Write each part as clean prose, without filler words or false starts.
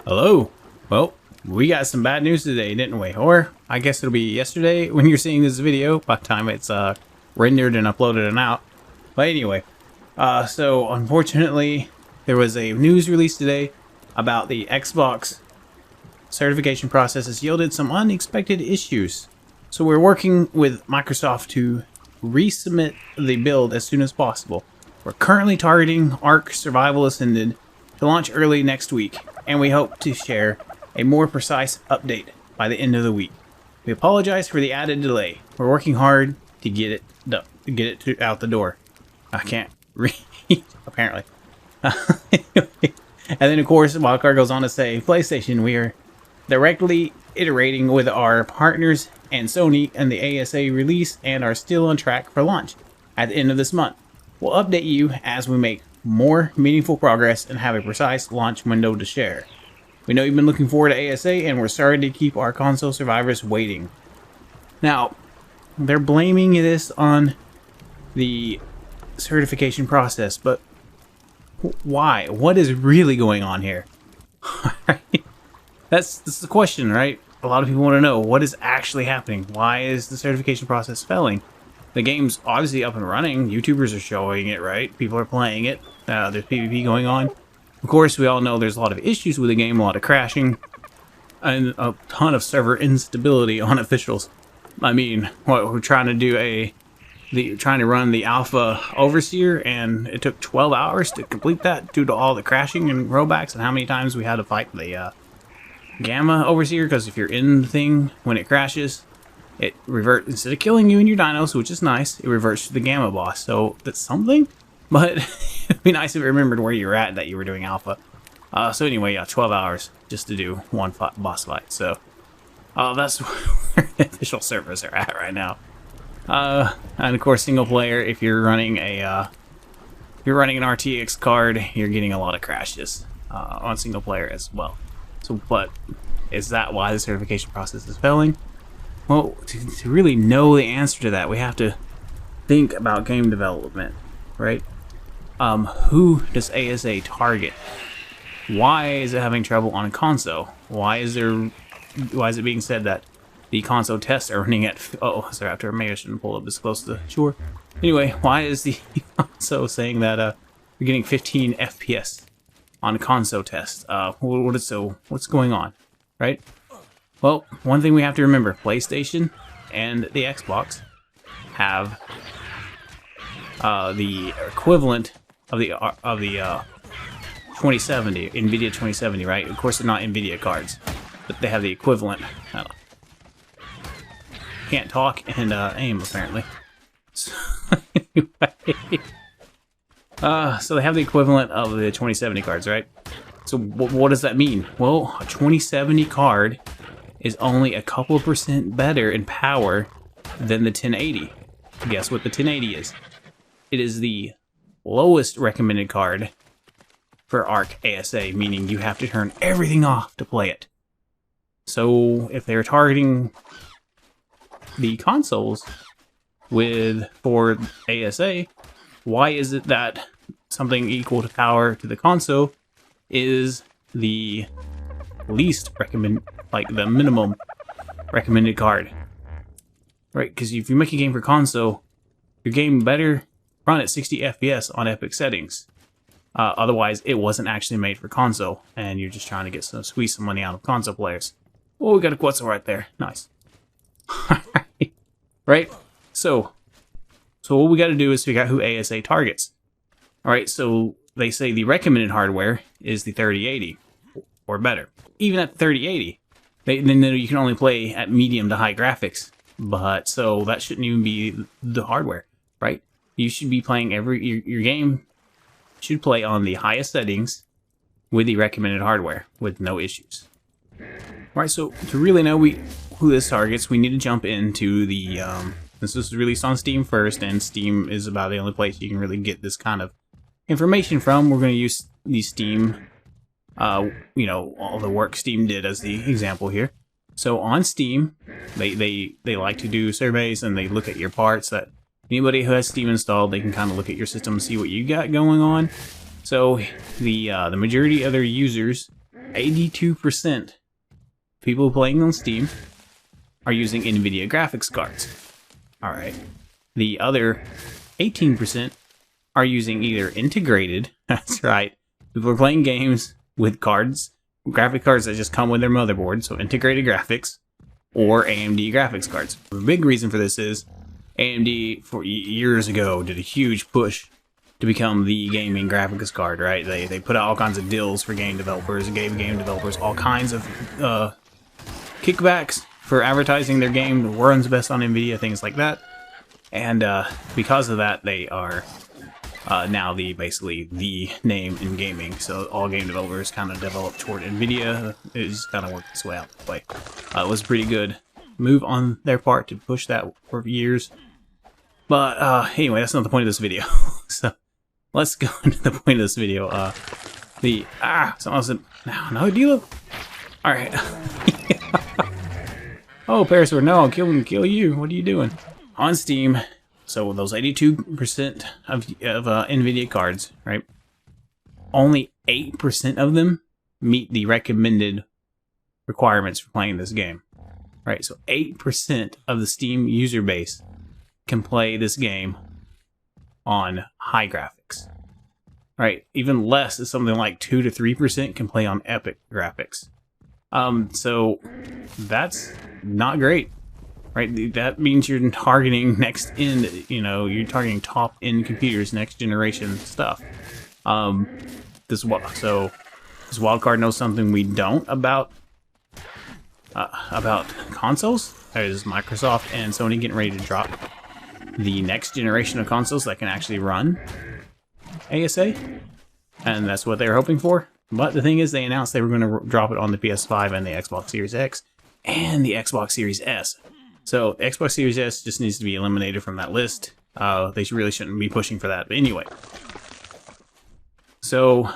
Hello. Well, we got some bad news today, didn't we? Or I guess it'll be yesterday when you're seeing this video by the time it's rendered and uploaded and out. But anyway, so unfortunately there was a news release today about the Xbox certification process has yielded some unexpected issues. So we're working with Microsoft to resubmit the build as soon as possible. We're currently targeting Ark Ascended to launch early next week, and we hope to share a more precise update by the end of the week. We apologize for the added delay. We're working hard to get it done, to get it out the door. I can't read, apparently. And then, of course, Wildcard goes on to say, PlayStation, we are directly iterating with our partners and Sony and the ASA release and are still on track for launch at the end of this month. We'll update you as we make more meaningful progress and have a precise launch window to share. We know you've been looking forward to ASA, and we're sorry to keep our console survivors waiting. Now, they're blaming this on the certification process, but why? What is really going on here? That's the question, right? A lot of people want to know what is actually happening. Why is the certification process failing? The game's obviously up and running. YouTubers are showing it, right? People are playing it. There's PvP going on. Of course, we all know there's a lot of issues with the game, a lot of crashing, and a ton of server instability on officials. I mean, what we're trying to do trying to run the Alpha Overseer, and it took 12 hours to complete that due to all the crashing and rollbacks, and how many times we had to fight the Gamma Overseer, because if you're in the thing when it crashes, it reverts, instead of killing you and your dinos, which is nice, it reverts to the Gamma boss. So that's something, but it'd be nice if you remembered where you were at that you were doing Alpha. So anyway, yeah, 12 hours just to do one boss fight. So that's where the official servers are at right now. And of course, single player, if you're running an RTX card, you're getting a lot of crashes on single player as well. So, but is that why the certification process is failing? Well, to really know the answer to that, we have to think about game development, right? Who does ASA target? Why is it having trouble on console? Why is it being said that the console tests are running at... Oh, sorry, after maybe I shouldn't pull up this close to the shore. Anyway, why is the console saying that you're getting 15 FPS on a console test? What's going on, right? Well, one thing we have to remember, PlayStation and the Xbox have the equivalent of the 2070, NVIDIA 2070, right? Of course, they're not NVIDIA cards, but they have the equivalent. Can't talk and aim, apparently. So, anyway, so they have the equivalent of the 2070 cards, right? So what does that mean? Well, a 2070 card is only a couple of % better in power than the 1080. Guess what the 1080 is? It is the lowest recommended card for Ark ASA, meaning you have to turn everything off to play it. So if they're targeting the consoles for ASA, why is it that something equal to power to the console is the least recommended, like the minimum recommended card, right? Because if you make a game for console, your game better run at 60 FPS on epic settings. Otherwise, it wasn't actually made for console, and you're just trying to squeeze some money out of console players. Oh, we got a Quetzal right there. Nice. Right? So what we got to do is figure out who ASA targets. All right, so they say the recommended hardware is the 3080 or better. Even at 3080, then you can only play at medium to high graphics. But so that shouldn't even be the hardware, right? You should be playing your game should play on the highest settings with the recommended hardware with no issues. All right, so to really know who this targets, we need to jump into the this was released on Steam first, and Steam is about the only place you can really get this kind of information from. We're going to use the Steam, all the work Steam did as the example here. So on Steam, they like to do surveys, and they look at your parts. That anybody who has Steam installed, they can kind of look at your system and see what you got going on. So the majority of their users 82% people playing on Steam are using NVIDIA graphics cards. Alright. The other 18% are using either integrated, that's right, people are playing games with cards, graphic cards that just come with their motherboard, so integrated graphics, or AMD graphics cards. The big reason for this is AMD, for years ago, did a huge push to become the gaming graphics card, right? They put out all kinds of deals for game developers, gave game developers all kinds of kickbacks for advertising their game, runs best on NVIDIA, things like that. And because of that, they are now basically the name in gaming. So all game developers kind of develop toward NVIDIA. It just kind of worked its way out that way. It was a pretty good move on their part to push that for years. But anyway, that's not the point of this video. So let's go into the point of this video. Someone said, no deal. All right. Oh, Parasaur, no, I'll kill you. What are you doing? On Steam, so those 82% of NVIDIA cards, right? Only 8% of them meet the recommended requirements for playing this game, right? So 8% of the Steam user base can play this game on high graphics, right? Even less is something like 2 to 3% can play on epic graphics. So that's not great, right? That means you're targeting next end, you're targeting top end computers, next generation stuff. This wildcard knows something we don't about consoles. There's Microsoft and Sony getting ready to drop the next generation of consoles that can actually run ASA, and that's what they were hoping for. But the thing is, they announced they were going to drop it on the PS5 and the Xbox Series X and the Xbox Series S. So the Xbox Series S just needs to be eliminated from that list. They really shouldn't be pushing for that. But anyway, so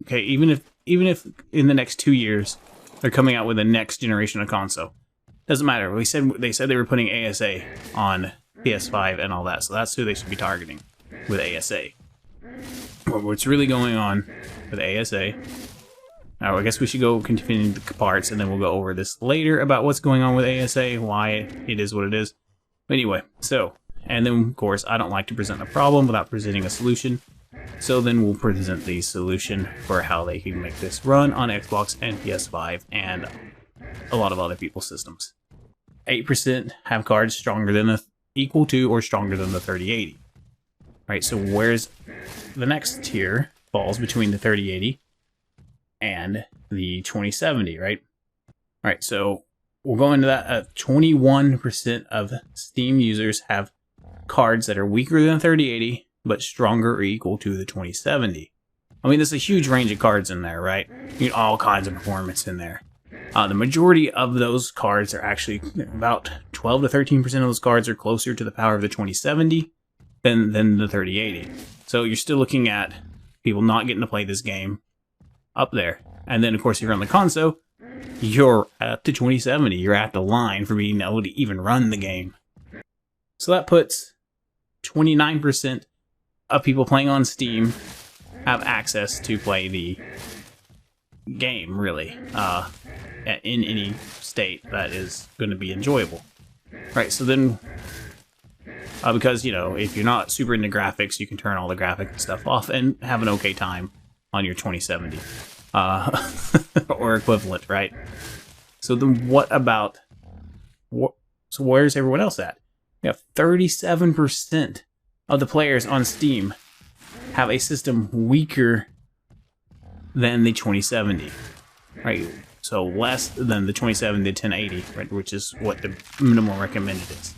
okay, even if in the next 2 years they're coming out with the next generation of console, doesn't matter. They said they were putting ASA on PS5 and all that, so that's who they should be targeting with ASA. What's really going on with ASA? I guess we should go continue the parts, and then we'll go over this later about what's going on with ASA, why it is what it is. But anyway, and then of course I don't like to present a problem without presenting a solution. So then we'll present the solution for how they can make this run on Xbox and PS5 and a lot of other people's systems. 8% have cards equal to or stronger than the 3080. Right, so where's the next tier falls between the 3080 and the 2070, right? Alright, so we'll go into that. 21% of Steam users have cards that are weaker than 3080, but stronger or equal to the 2070. I mean, there's a huge range of cards in there, right? You get all kinds of performance in there. The majority of those cards are actually about 12 to 13% of those cards are closer to the power of the 2070 than the 3080. So you're still looking at people not getting to play this game up there. And then, of course, if you're on the console, you're at the 2070. You're at the line for being able to even run the game. So that puts 29% of people playing on Steam have access to play the game, really, in any state that is going to be enjoyable. Right, so then, because, if you're not super into graphics, you can turn all the graphic stuff off and have an okay time on your 2070. Or equivalent, right? So then so where's everyone else at? We have 37% of the players on Steam have a system weaker than the 2070, right? So less than the 2070 to 1080, right? Which is what the minimum recommended is.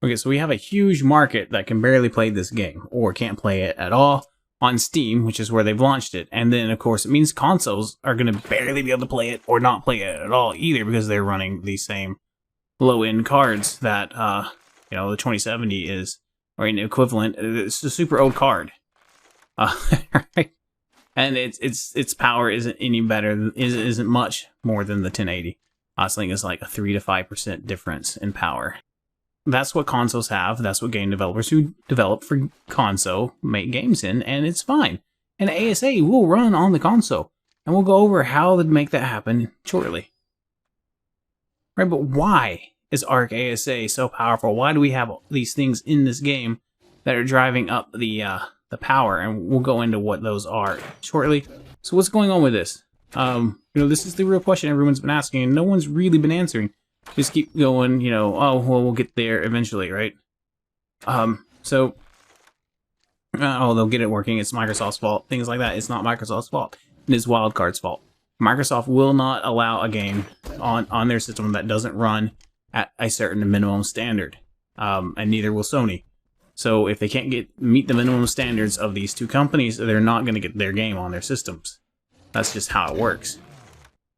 Okay, so we have a huge market that can barely play this game, or can't play it at all on Steam, which is where they've launched it. And then, of course, it means consoles are going to barely be able to play it, or not play it at all either, because they're running the same low-end cards that, the 2070 is, or an equivalent. It's a super old card. Right? And its power isn't any better, isn't much more than the 1080. I think it's like a 3 to 5% difference in power. That's what consoles have. That's what game developers who develop for console make games in, and it's fine. And ASA will run on the console. And we'll go over how to make that happen shortly. Right, but why is Ark ASA so powerful? Why do we have these things in this game that are driving up the power? And we'll go into what those are shortly. So what's going on with this? This is the real question everyone's been asking, and no one's really been answering. Just keep going, oh, well, we'll get there eventually, right? Oh, they'll get it working. It's Microsoft's fault. Things like that. It's not Microsoft's fault. It is Wildcard's fault. Microsoft will not allow a game on their system that doesn't run at a certain minimum standard, and neither will Sony. So if they can't meet the minimum standards of these two companies, they're not going to get their game on their systems. That's just how it works.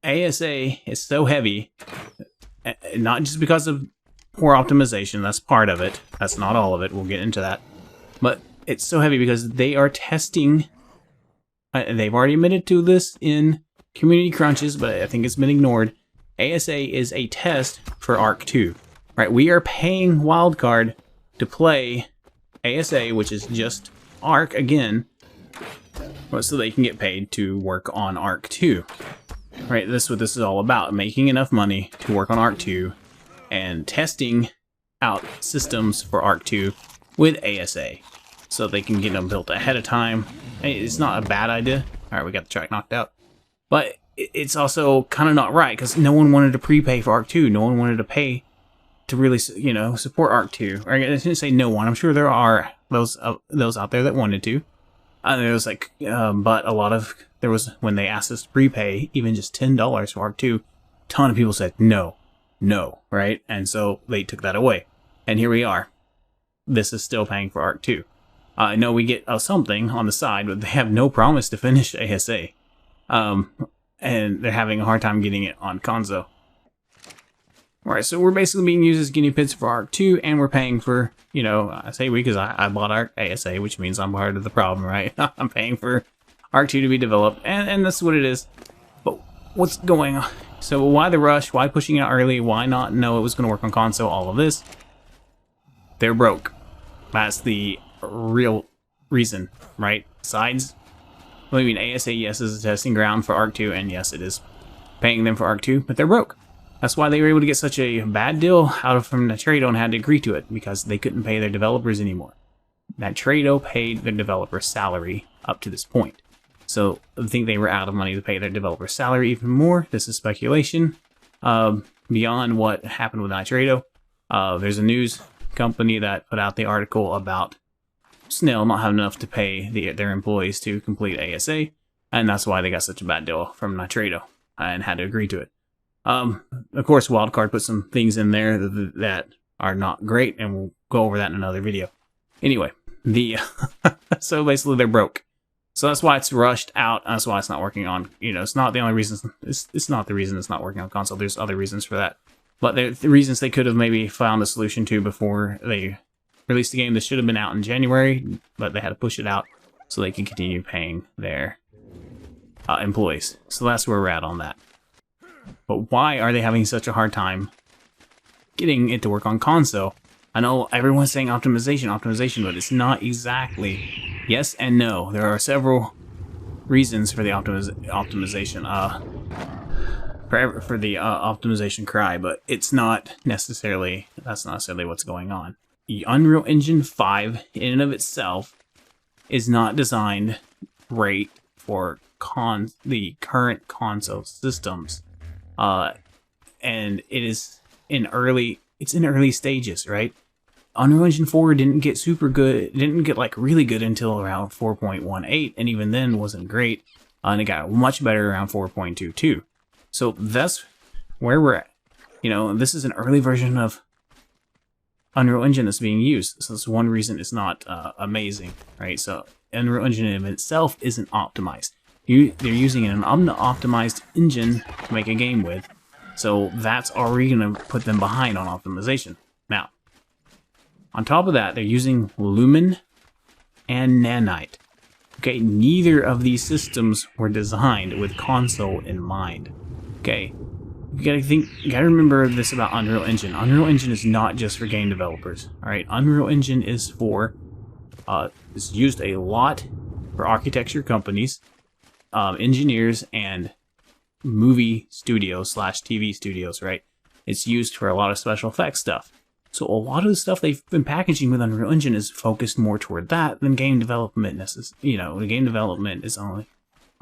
ASA is so heavy, not just because of poor optimization. That's part of it. That's not all of it. We'll get into that. But it's so heavy because they are testing. They've already admitted to this in community crunches, but I think it's been ignored. ASA is a test for Ark 2. Right? We are paying Wildcard to play ASA, which is just Ark again, so they can get paid to work on Ark 2. Right? That's what this is all about. Making enough money to work on Ark 2 and testing out systems for Ark 2 with ASA, so they can get them built ahead of time. It's not a bad idea. Alright, we got the track knocked out. But it's also kind of not right, because no one wanted to prepay for Ark 2. No one wanted to pay to really, support Ark 2. Or I didn't say no one. I'm sure there are those out there that wanted to. There was but a lot of, there was, when they asked us to prepay, even just $10 for Ark 2, a ton of people said no, right? And so they took that away. And here we are. This is still paying for Ark 2. I know we get something on the side, but they have no promise to finish ASA. And they're having a hard time getting it on console. Alright, so we're basically being used as guinea pigs for Ark 2, and we're paying for, I say we because I bought Ark ASA, which means I'm part of the problem, right? I'm paying for Ark 2 to be developed, and that's what it is. But what's going on? So why the rush? Why pushing it out early? Why not know it was going to work on console? All of this. They're broke. That's the real reason, right? Besides, I mean, ASA, yes, is a testing ground for Ark 2, and yes, it is paying them for Ark 2, but they're broke. That's why they were able to get such a bad deal from Natrado and had to agree to it, because they couldn't pay their developers anymore. Natrado paid their developer salary up to this point. So I think they were out of money to pay their developer salary even more. This is speculation. Beyond what happened with Natrado, there's a news company that put out the article about Snell not having enough to pay their employees to complete ASA, and that's why they got such a bad deal from Natrado and had to agree to it. Of course, Wildcard put some things in there that are not great, and we'll go over that in another video. Anyway, so basically they're broke. So that's why it's rushed out. That's why it's not working on, it's not the only reason. It's not the reason it's not working on console. There's other reasons for that. But the reasons they could have maybe found a solution to before they released the game. This should have been out in January, but they had to push it out so they can continue paying their employees. So that's where we're at on that. But why are they having such a hard time getting it to work on console? I know everyone's saying optimization, but it's not exactly. Yes and no. There are several reasons for the optimization. For the optimization cry, but it's not necessarily. That's not necessarily what's going on. The Unreal Engine 5 in and of itself is not designed great for the current console systems. And it is it's in early stages, right? Unreal Engine 4 didn't get super good, it didn't get really good until around 4.18, and even then wasn't great, and it got much better around 4.22. So that's where we're at. This is an early version of Unreal Engine that's being used, so that's one reason it's not amazing, right? So Unreal Engine in itself isn't optimized. They're using an optimized engine to make a game with, so that's already going to put them behind on optimization. Now, on top of that, they're using Lumen and Nanite. Okay, neither of these systems were designed with console in mind. Okay, you gotta remember this about Unreal Engine. Unreal Engine is not just for game developers. All right, Unreal Engine is for it's used a lot for architecture companies. engineers and movie studios / TV studios, right? It's used for a lot of special effects stuff. So a lot of the stuff they've been packaging with Unreal Engine is focused more toward that than game development. The game development is only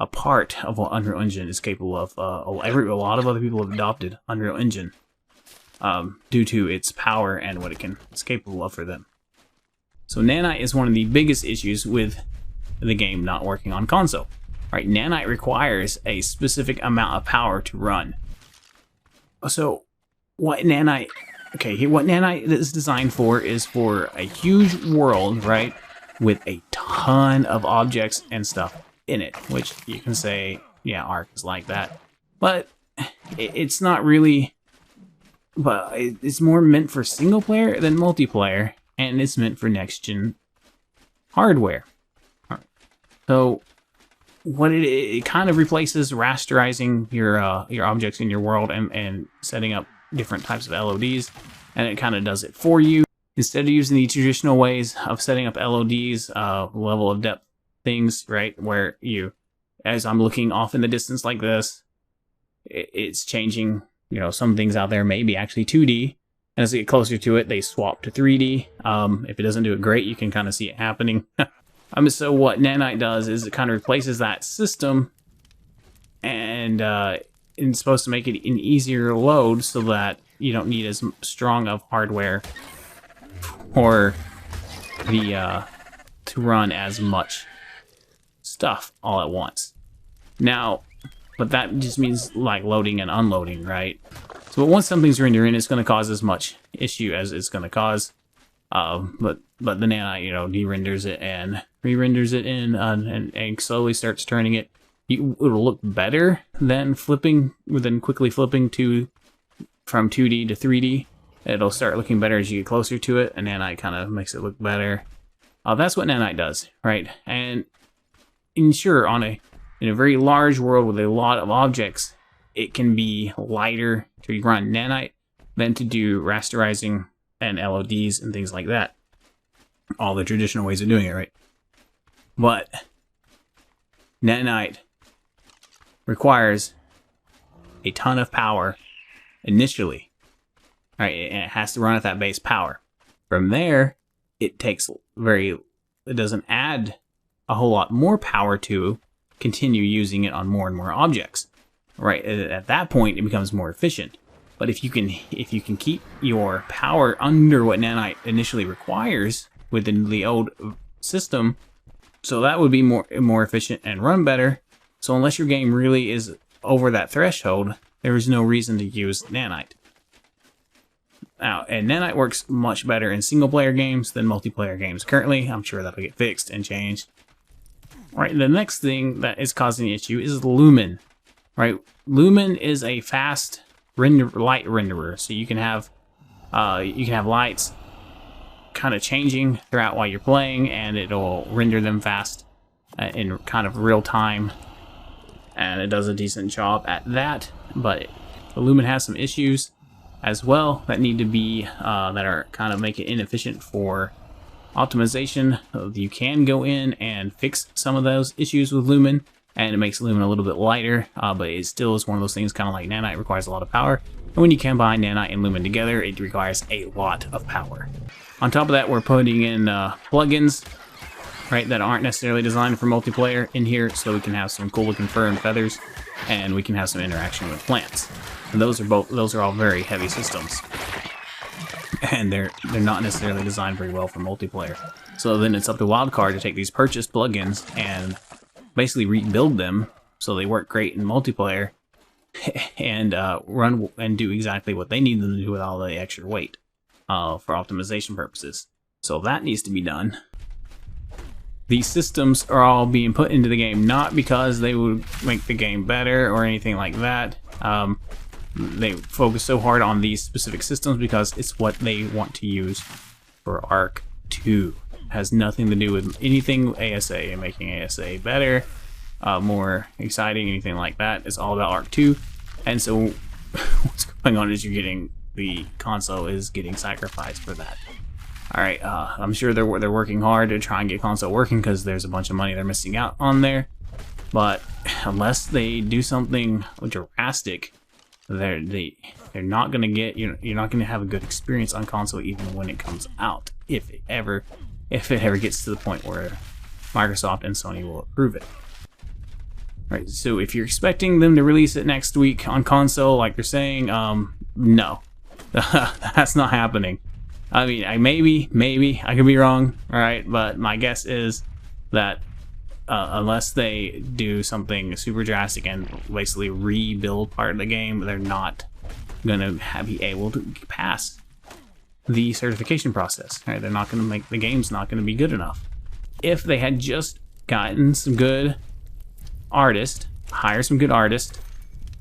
a part of what Unreal Engine is capable of. A lot of other people have adopted Unreal Engine due to its power and what it's capable of for them. So Nanite is one of the biggest issues with the game not working on console. Right, Nanite requires a specific amount of power to run. So what Nanite is designed for is for a huge world, right, with a ton of objects and stuff in it, which you can say, yeah, Ark is like that. But it's not really, but it's more meant for single player than multiplayer, and it's meant for next-gen hardware. So what it kind of replaces rasterizing your objects in your world and setting up different types of LODs, and it kind of does it for you. Instead of using the traditional ways of setting up LODs, level of depth things, right, where as I'm looking off in the distance like this, it's changing, some things out there may be actually 2D, and as they get closer to it, they swap to 3D. If it doesn't do it great, you can kind of see it happening. So what Nanite does is it kind of replaces that system, and it's supposed to make it an easier load so that you don't need as strong of hardware for the to run as much stuff all at once. Now, but that just means like loading and unloading, right? So once something's rendering, it's going to cause as much issue as it's going to cause. But the Nanite, de-renders it and re-renders it in and slowly starts turning it. It'll look better than quickly flipping from 2D to 3D. It'll start looking better as you get closer to it, and Nanite kind of makes it look better. That's what Nanite does, right? And sure, in a very large world with a lot of objects, it can be lighter to run Nanite than to do rasterizing and LODs and things like that. All the traditional ways of doing it, right? But Nanite requires a ton of power initially, right? And it has to run at that base power. From there, it doesn't add a whole lot more power to continue using it on more and more objects, right? At that point, it becomes more efficient. But if you can keep your power under what Nanite initially requires within the old system, so that would be more efficient and run better. So unless your game really is over that threshold, there is no reason to use Nanite. Now, and Nanite works much better in single-player games than multiplayer games. Currently, I'm sure that'll get fixed and changed. Right, the next thing that is causing the issue is Lumen. Right, Lumen is a fast light renderer, so you can have lights kind of changing throughout while you're playing, and it'll render them fast in kind of real time, and it does a decent job at that. But the Lumen has some issues as well that need to be that are kind of make it inefficient for optimization. You can go in and fix some of those issues with Lumen, and it makes Lumen a little bit lighter, but it still is one of those things, kind of like Nanite, requires a lot of power. And when you combine Nanite and Lumen together, it requires a lot of power. On top of that, we're putting in plugins, right, that aren't necessarily designed for multiplayer in here, so we can have some cool looking fur and feathers, and we can have some interaction with plants. And those are all very heavy systems, and they're not necessarily designed very well for multiplayer. So then it's up to Wildcard to take these purchased plugins and basically rebuild them so they work great in multiplayer and run and do exactly what they need them to do with all the extra weight for optimization purposes. So that needs to be done. These systems are all being put into the game not because they would make the game better or anything like that. They focus so hard on these specific systems because it's what they want to use for Ark 2. It has nothing to do with anything ASA and making ASA better, more exciting, anything like that. It's all about Ark 2. And so what's going on is the console is getting sacrificed for that. Alright, I'm sure they're working hard to try and get console working because there's a bunch of money they're missing out on there. But unless they do something drastic, they're not gonna get, you're not gonna have a good experience on console even when it comes out, if it ever gets to the point where Microsoft and Sony will approve it. Right, so if you're expecting them to release it next week on console, like they're saying, no, that's not happening. I mean, maybe I could be wrong, all right, but my guess is that unless they do something super drastic and basically rebuild part of the game, they're not gonna be able to pass the certification process. Right, they're not gonna make, the game's not gonna be good enough. If they had just gotten some good artists, hire some good artists.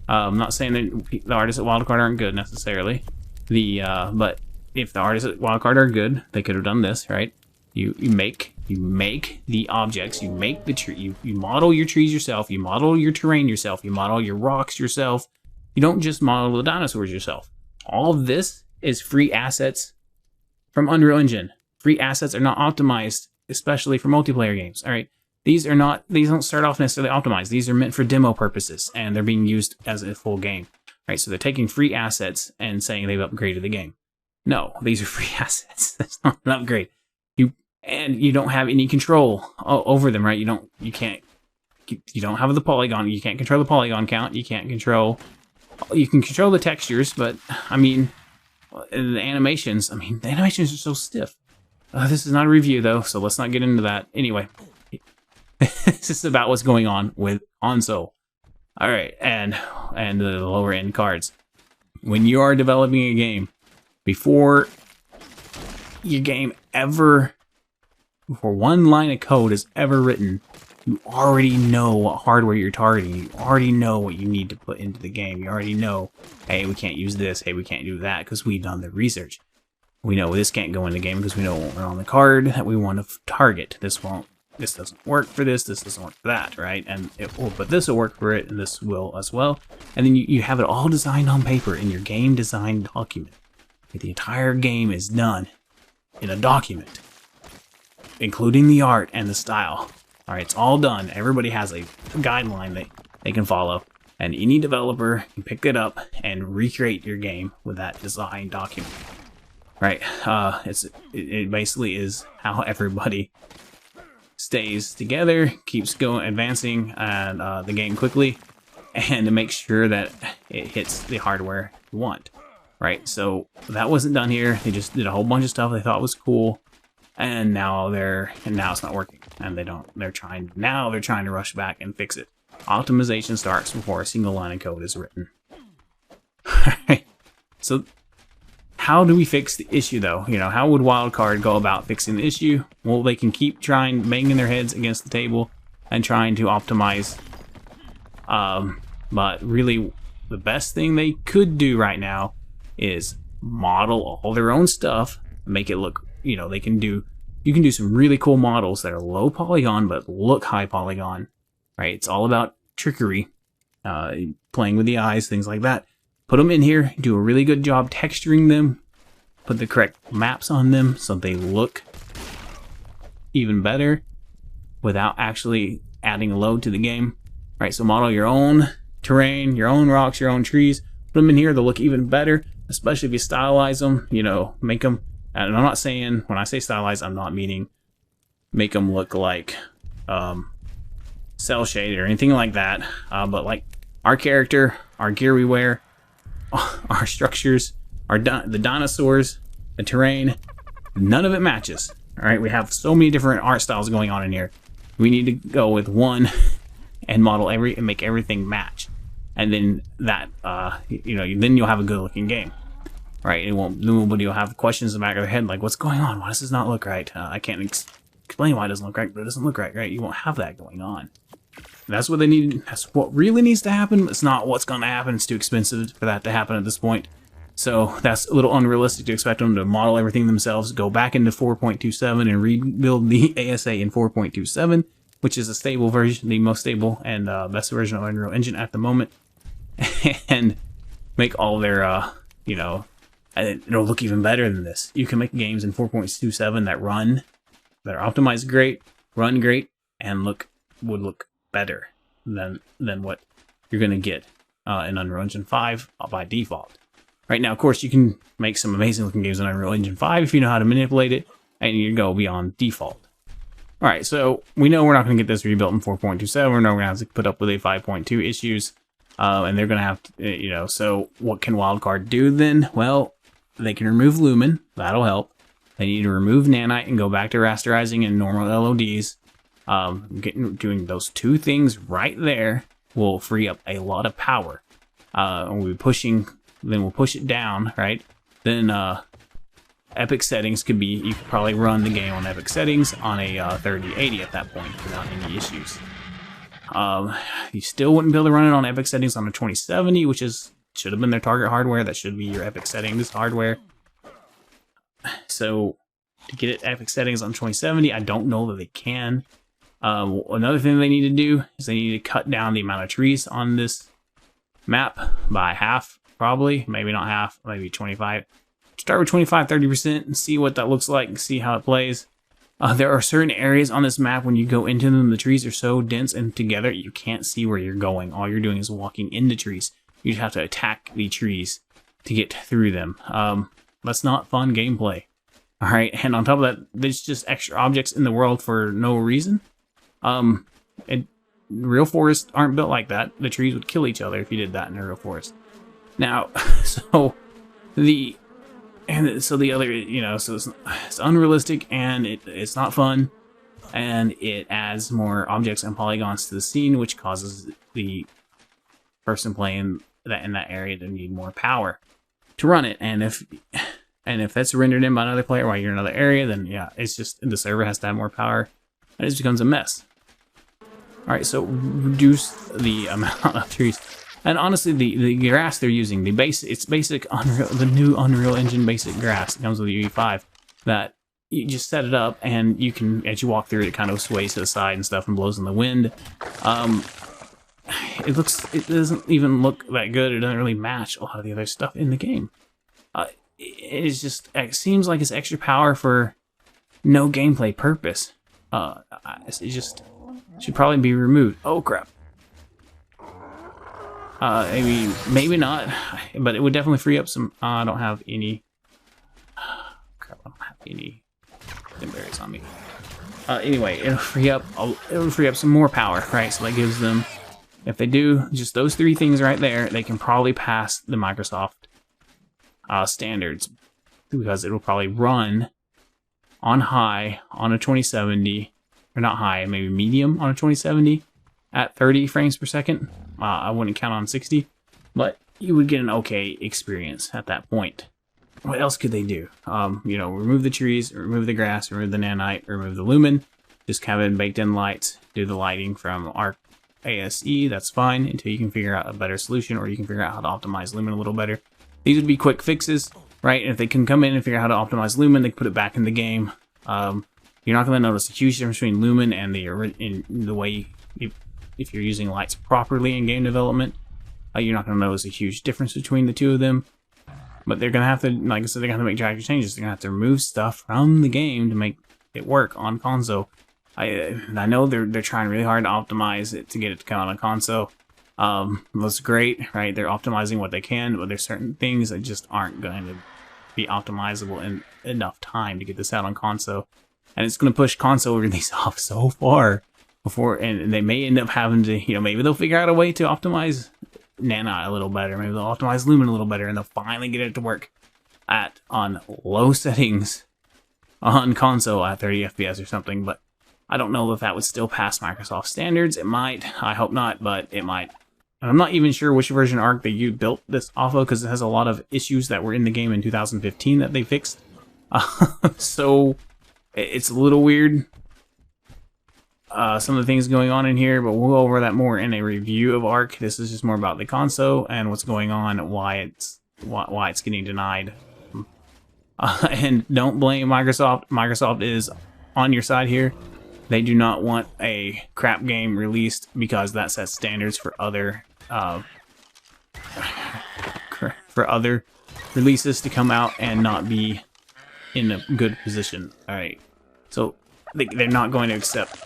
I'm not saying that the artists at Wildcard aren't good necessarily. But if the artists at Wildcard are good, they could have done this, right? You make the objects, you make the tree, you model your trees yourself, you model your terrain yourself, you model your rocks yourself. You don't just model the dinosaurs yourself. All of this is free assets from Unreal Engine. Free assets are not optimized, especially for multiplayer games. All right. These don't start off necessarily optimized. These are meant for demo purposes, and they're being used as a full game. Right, so they're taking free assets and saying they've upgraded the game. No, these are free assets. That's not an upgrade. You don't have any control over them, right? You don't have the polygon. You can't control the polygon count. You can control the textures, but I mean, the animations. I mean, the animations are so stiff. This is not a review though, so let's not get into that. Anyway. This is about what's going on with console. All right, and the lower end cards. When you are developing a game, before one line of code is ever written, you already know what hardware you're targeting. You already know what you need to put into the game. You already know, hey, we can't use this. Hey, we can't do that because we've done the research. We know this can't go in the game because we know what we're on the card that we want to target. This doesn't work for this doesn't work for that, right? And but this will work for it, and this will as well. And then you have it all designed on paper in your game design document. The entire game is done in a document, including the art and the style. All right, it's all done. Everybody has a guideline they can follow, and any developer can pick it up and recreate your game with that design document. Right? It basically is how everybody stays together, keeps going, advancing the game quickly, and to make sure that it hits the hardware you want. Right, so that wasn't done here. They just did a whole bunch of stuff they thought was cool, and now it's not working. And they're trying to rush back and fix it. Optimization starts before a single line of code is written. Right, so how do we fix the issue though? How would Wildcard go about fixing the issue? Well, they can keep banging their heads against the table and trying to optimize. But really, the best thing they could do right now is model all their own stuff, make it look, you can do some really cool models that are low polygon but look high polygon. Right? It's all about trickery, playing with the eyes, things like that. Put them in here, do a really good job texturing them, put the correct maps on them so they look even better without actually adding a load to the game. Right, so model your own terrain, your own rocks, your own trees, put them in here, they'll look even better, especially if you stylize them, make them, and I'm not saying, when I say stylize, I'm not meaning make them look like cell shaded or anything like that, but like our character, our gear we wear, our structures, the dinosaurs, the terrain, none of it matches. All right, we have so many different art styles going on in here. We need to go with one and model and make everything match, and then that then you'll have a good looking game. Right? Nobody will have questions in the back of their head like, what's going on? Why does this not look right? I can't explain why it doesn't look right, but it doesn't look right. Right? You won't have that going on. That's what they need. That's what really needs to happen. It's not what's going to happen. It's too expensive for that to happen at this point. So that's a little unrealistic to expect them to model everything themselves, go back into 4.27 and rebuild the ASA in 4.27, which is a stable version, the most stable and best version of Unreal Engine at the moment, and make all their, it'll look even better than this. You can make games in 4.27 that are optimized great, run great, and would look better than what you're going to get in Unreal Engine 5 by default. Right now, of course, you can make some amazing looking games in Unreal Engine 5 if you know how to manipulate it, and you go beyond default. All right, so we know we're not going to get this rebuilt in 4.27. We know we're going to have to put up with a 5.2 issues, and they're going to have to, so what can Wildcard do then? Well, they can remove Lumen. That'll help. They need to remove Nanite and go back to rasterizing and normal LODs. Doing those two things right there will free up a lot of power. And we'll be pushing, then we'll push it down, right? Then Epic settings could be, you could probably run the game on Epic settings on a 3080 at that point without any issues. You still wouldn't be able to run it on Epic settings on a 2070, which should have been their target hardware. That should be your Epic settings hardware. So to get it Epic settings on 2070, I don't know that they can. Another thing they need to do is they need to cut down the amount of trees on this map by half, probably. Maybe not half, maybe 25. Start with 25-30% and see what that looks like and see how it plays. There are certain areas on this map when you go into them, the trees are so dense and together you can't see where you're going. All you're doing is walking into trees. You just have to attack the trees to get through them. That's not fun gameplay. All right, and on top of that, there's just extra objects in the world for no reason. Real forests aren't built like that. The trees would kill each other if you did that in a real forest. Now, so the other, so it's unrealistic and it's not fun, and it adds more objects and polygons to the scene, which causes the person playing that in that area to need more power to run it. And if that's rendered in by another player while you're in another area, then yeah, it's just the server has to have more power, and it just becomes a mess. All right, so reduce the amount of trees, and honestly, the grass they're using, it's basic Unreal, the new Unreal Engine basic grass. It comes with the UE5 that you just set it up, and you can, as you walk through it, it kind of sways to the side and stuff and blows in the wind. It doesn't even look that good. It doesn't really match a lot of the other stuff in the game. It seems like it's extra power for no gameplay purpose. It just should probably be removed. Oh crap. Maybe not, but it would definitely free up some. I don't have any. Crap, I don't have any berries on me. Anyway, it'll free up some more power, right? So that gives them, if they do just those three things right there, they can probably pass the Microsoft standards, because it will probably run on high on a 2070, or not high, maybe medium on a 2070 at 30 frames per second. I wouldn't count on 60, but you would get an okay experience at that point. What else could they do? Remove the trees, remove the grass, remove the nanite, remove the lumen, just have it baked in lights, do the lighting from Ark ASE, that's fine, until you can figure out a better solution, or you can figure out how to optimize lumen a little better. These would be quick fixes, right? And if they can come in and figure out how to optimize lumen, they can put it back in the game. You're not going to notice a huge difference between lumen and the way, if you're using lights properly in game development, you're not going to notice a huge difference between the two of them. But they're going to have to, like I said, they're going to make drastic changes. They're going to have to remove stuff from the game to make it work on console. I know they're trying really hard to optimize it to get it to come out on console. That's great, right? They're optimizing what they can, but there's certain things that just aren't going to be optimizable in enough time to get this out on console. And it's going to push console release off so far before, and they may end up having to, maybe they'll figure out a way to optimize Nanite a little better. Maybe they'll optimize Lumen a little better, and they'll finally get it to work on low settings on console at 30 FPS or something. But I don't know if that would still pass Microsoft standards. It might. I hope not, but it might. And I'm not even sure which version of Ark that you built this off of, because it has a lot of issues that were in the game in 2015 that they fixed. So it's a little weird. Some of the things going on in here, but we'll go over that more in a review of Ark. This is just more about the console and what's going on, why it's getting denied. And don't blame Microsoft. Microsoft is on your side here. They do not want a crap game released because that sets standards for other releases to come out and not be in a good position. All right, so they're not going to accept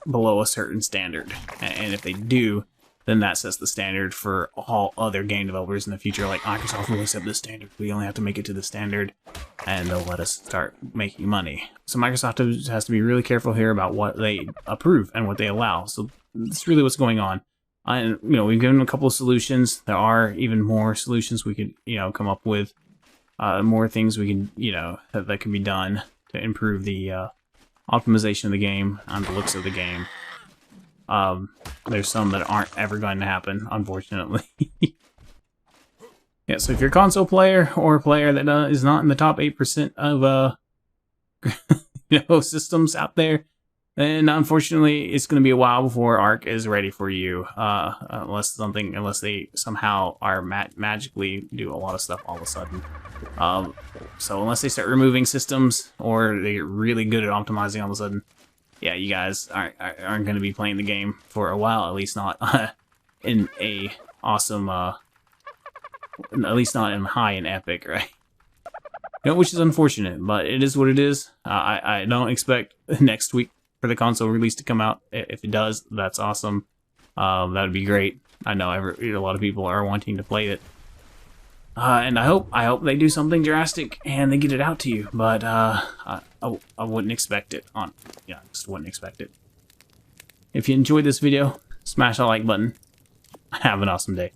below a certain standard, and if they do, then that sets the standard for all other game developers in the future. Like, Microsoft will set this standard. We only have to make it to the standard, and they'll let us start making money. So Microsoft has to be really careful here about what they approve and what they allow. So that's really what's going on. And, you know, we've given them a couple of solutions. There are even more solutions we could, you know, come up with. More things we can, you know, that can be done to improve the optimization of the game and the looks of the game. There's some that aren't ever going to happen, unfortunately. Yeah, so if you're a console player or a player that is not in the top 8% of you know, systems out there, then unfortunately it's going to be a while before Ark is ready for you, unless they somehow are magically do a lot of stuff all of a sudden. So unless they start removing systems or they get really good at optimizing all of a sudden, yeah, you guys aren't going to be playing the game for a while, at least not in a awesome, at least not in high and epic, right? You know, which is unfortunate, but it is what it is. I don't expect next week for the console release to come out. If it does, that's awesome. That would be great. I know a lot of people are wanting to play it. And I hope they do something drastic and they get it out to you. But I wouldn't expect it. Yeah, I just wouldn't expect it. If you enjoyed this video, smash that like button. Have an awesome day.